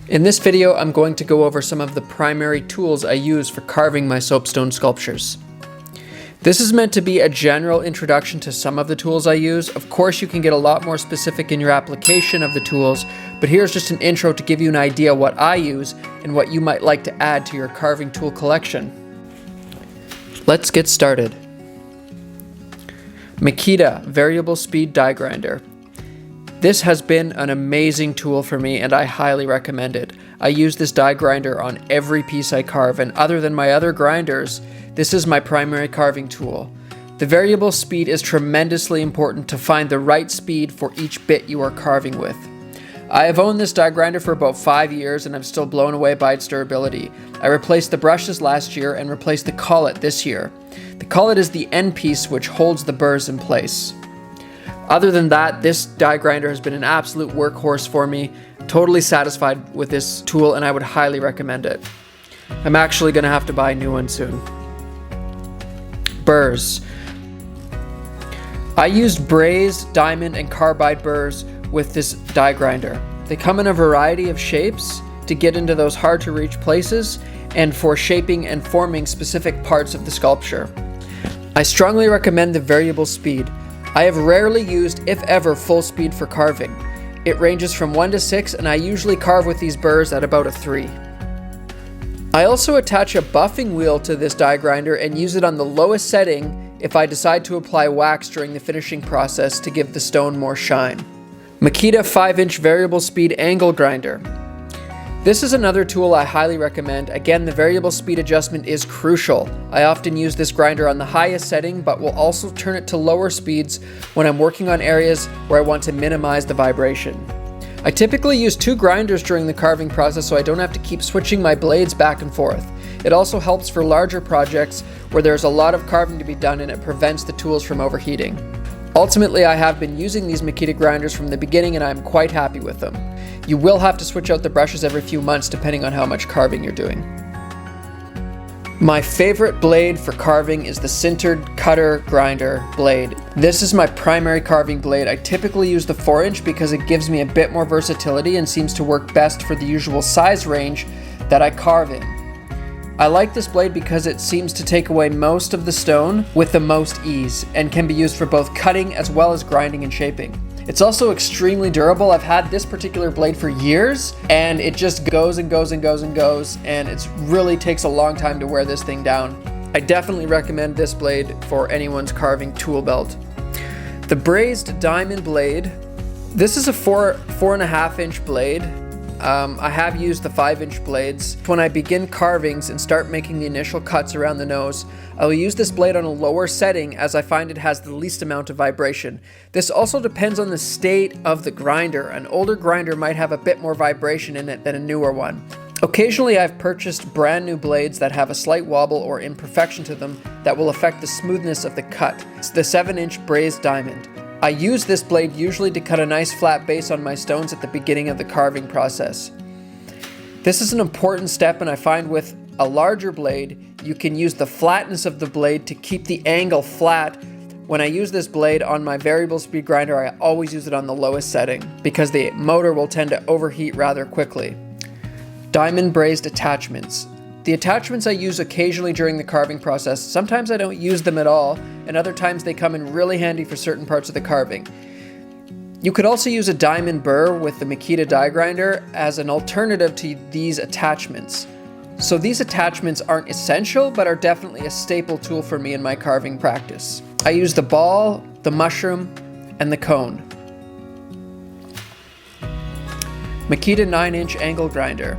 In this video, I'm going to go over some of the primary tools I use for carving my soapstone sculptures. This is meant to be a general introduction to some of the tools I use. Of course, you can get a lot more specific in your application of the tools, but here's just an intro to give you an idea what I use and what you might like to add to your carving tool collection. Let's get started. Makita Variable Speed Die Grinder. This has been an amazing tool for me and I highly recommend it. I use this die grinder on every piece I carve, and other than my other grinders, this is my primary carving tool. The variable speed is tremendously important to find the right speed for each bit you are carving with. I have owned this die grinder for about 5 years and I'm still blown away by its durability. I replaced the brushes last year and replaced the collet this year. The collet is the end piece which holds the burrs in place. Other than that, this die grinder has been an absolute workhorse for me. Totally satisfied with this tool and I would highly recommend it. I'm actually going to have to buy a new one soon. Burrs. I used Braized, diamond, and carbide burrs with this die grinder. They come in a variety of shapes to get into those hard to reach places and for shaping and forming specific parts of the sculpture. I strongly recommend the variable speed. I have rarely used, if ever, full speed for carving. It ranges from 1 to 6 and I usually carve with these burrs at about a 3. I also attach a buffing wheel to this die grinder and use it on the lowest setting if I decide to apply wax during the finishing process to give the stone more shine. Makita 5-inch variable speed angle grinder. This is another tool I highly recommend. Again, the variable speed adjustment is crucial. I often use this grinder on the highest setting, but will also turn it to lower speeds when I'm working on areas where I want to minimize the vibration. I typically use 2 grinders during the carving process so I don't have to keep switching my blades back and forth. It also helps for larger projects where there's a lot of carving to be done and it prevents the tools from overheating. Ultimately, I have been using these Makita grinders from the beginning and I'm quite happy with them. You will have to switch out the brushes every few months depending on how much carving you're doing. My favorite blade for carving is the Sintered Cutter grinder blade. This is my primary carving blade. I typically use the 4-inch because it gives me a bit more versatility and seems to work best for the usual size range that I carve in. I like this blade because it seems to take away most of the stone with the most ease and can be used for both cutting as well as grinding and shaping. It's also extremely durable. I've had this particular blade for years and it just goes and goes and goes and goes, and it really takes a long time to wear this thing down. I definitely recommend this blade for anyone's carving tool belt. The Braized diamond blade. This is a 4.5-inch blade. I have used the 5-inch blades. When I begin carvings and start making the initial cuts around the nose, I will use this blade on a lower setting as I find it has the least amount of vibration. This also depends on the state of the grinder. An older grinder might have a bit more vibration in it than a newer one. Occasionally I've purchased brand new blades that have a slight wobble or imperfection to them that will affect the smoothness of the cut. It's the 7-inch Braized diamond. I use this blade usually to cut a nice flat base on my stones at the beginning of the carving process. This is an important step, and I find with a larger blade, you can use the flatness of the blade to keep the angle flat. When I use this blade on my variable speed grinder, I always use it on the lowest setting because the motor will tend to overheat rather quickly. Diamond Braized attachments. The attachments I use occasionally during the carving process. Sometimes I don't use them at all, and other times they come in really handy for certain parts of the carving. You could also use a diamond burr with the Makita die grinder as an alternative to these attachments. So these attachments aren't essential, but are definitely a staple tool for me in my carving practice. I use the ball, the mushroom, and the cone. Makita 9-inch angle grinder.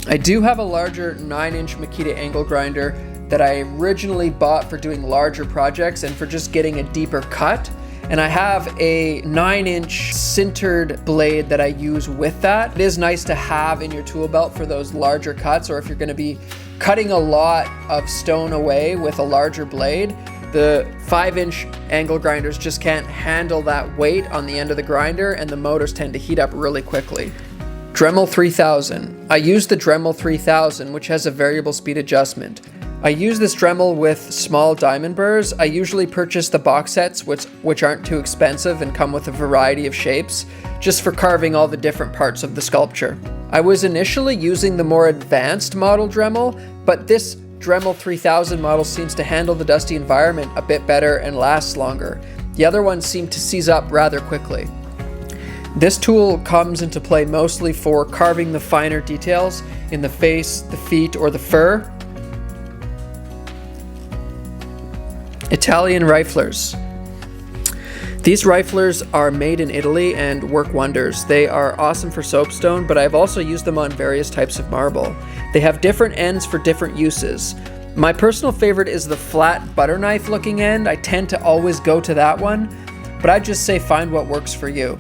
I do have a larger 9-inch Makita angle grinder that I originally bought for doing larger projects and for just getting a deeper cut. And I have a 9-inch sintered blade that I use with that. It is nice to have in your tool belt for those larger cuts, or if you're going to be cutting a lot of stone away with a larger blade. The 5-inch angle grinders just can't handle that weight on the end of the grinder, and the motors tend to heat up really quickly. Dremel 3000. I use the Dremel 3000, which has a variable speed adjustment. I use this Dremel with small diamond burrs. I usually purchase the box sets, which aren't too expensive and come with a variety of shapes, just for carving all the different parts of the sculpture. I was initially using the more advanced model Dremel, but this Dremel 3000 model seems to handle the dusty environment a bit better and lasts longer. The other ones seem to seize up rather quickly. This tool comes into play mostly for carving the finer details in the face, the feet, or the fur. Italian riflers. These riflers are made in Italy and work wonders. They are awesome for soapstone, but I've also used them on various types of marble. They have different ends for different uses. My personal favorite is the flat butter knife looking end. I tend to always go to that one, but I just say find what works for you.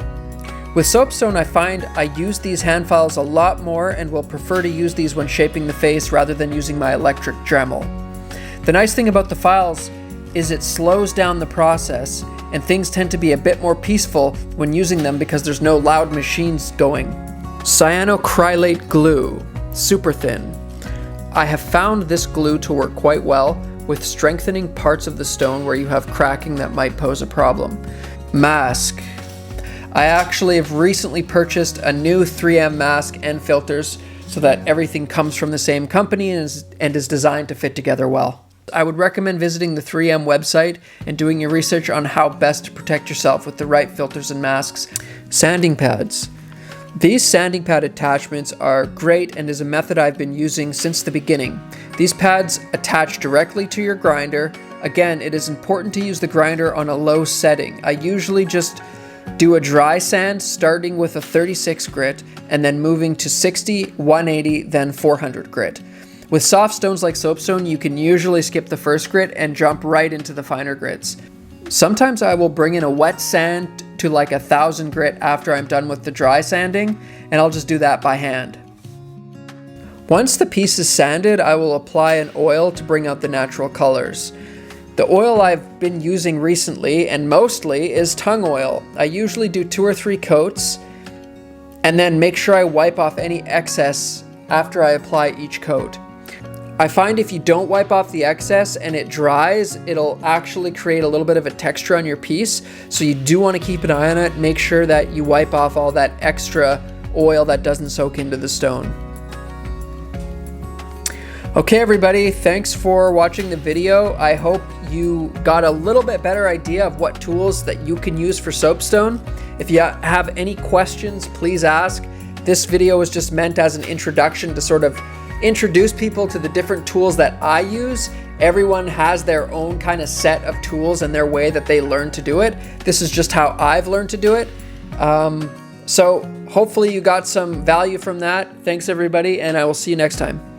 With soapstone, I find I use these hand files a lot more and will prefer to use these when shaping the face rather than using my electric Dremel. The nice thing about the files is it slows down the process, and things tend to be a bit more peaceful when using them because there's no loud machines going. Cyanoacrylate glue, super thin. I have found this glue to work quite well with strengthening parts of the stone where you have cracking that might pose a problem. Mask. I actually have recently purchased a new 3M mask and filters so that everything comes from the same company and is designed to fit together well. I would recommend visiting the 3M website and doing your research on how best to protect yourself with the right filters and masks. Sanding pads. These sanding pad attachments are great and is a method I've been using since the beginning. These pads attach directly to your grinder. Again, it is important to use the grinder on a low setting. I usually just do a dry sand starting with a 36 grit and then moving to 60, 180, then 400 grit. With soft stones like soapstone, you can usually skip the first grit and jump right into the finer grits. Sometimes I will bring in a wet sand to like 1000 grit after I'm done with the dry sanding, and I'll just do that by hand. Once the piece is sanded, I will apply an oil to bring out the natural colors. The oil I've been using recently and mostly is Tung Oil. I usually do 2 or 3 coats and then make sure I wipe off any excess after I apply each coat. I find if you don't wipe off the excess and it dries, it'll actually create a little bit of a texture on your piece. So you do want to keep an eye on it. Make sure that you wipe off all that extra oil that doesn't soak into the stone. Okay everybody, thanks for watching the video. I hope you got a little bit better idea of what tools that you can use for soapstone. If you have any questions, please ask. This video is just meant as an introduction to sort of introduce people to the different tools that I use. Everyone has their own kind of set of tools and their way that they learn to do it. This is just how I've learned to do it. So hopefully you got some value from that. Thanks everybody, and I will see you next time.